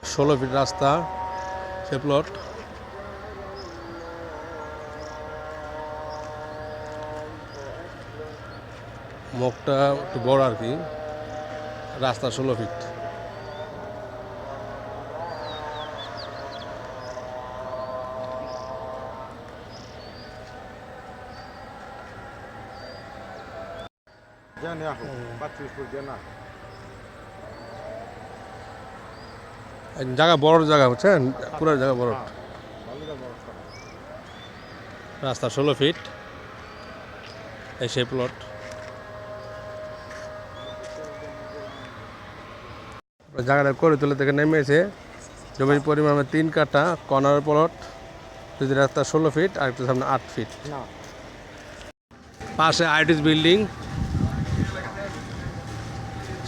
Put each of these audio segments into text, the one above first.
16 fit রাস্তা, সে plot. মুখটা একটু বড় আর কি, রাস্তা 16 ফিট। জায়গা বড় জায়গা, বুঝছেন, পুরো জায়গা বড়। রাস্তা 16 ফিট, এই সেই প্লট। জায়গাটা করে তুলে থেকে নেমেছে, জমির পরিমাণ 3 কাঠা, কর্নার প্লট। যদি রাস্তা 16 ফিট আর একটু সামনে 8 ফিট। পাশে আইটিস বিল্ডিং,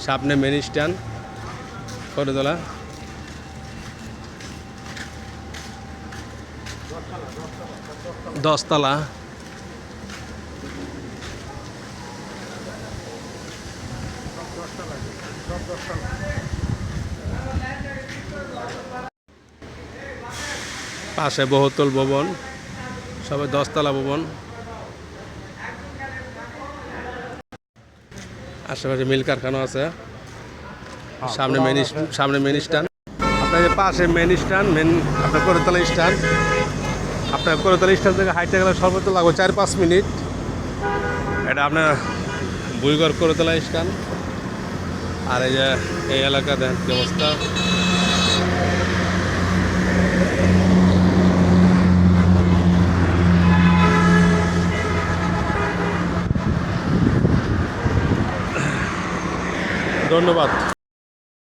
সামনে মেন স্ট্যান্ড করে তোলা। দশতলা। পাশে বহুতল ভবন, সবে 10তলা ভবন। আশেপাশে মিল কারখানা আছে। সামনে মেন স্ট্যান্ড। আপনার যে পাশে মেন স্ট্যান্ড, আপনার করতলা স্ট্যান্ড। আপনার করতলা স্ট্যান্ড থেকে হাইটে গেলে সর্বোচ্চ লাগবে 4-5 মিনিট। এটা আপনার বুইগড় করতলা স্ট্যান্ড। আর এই যে এই এলাকা দেন কি অবস্থা। ধন্যবাদ।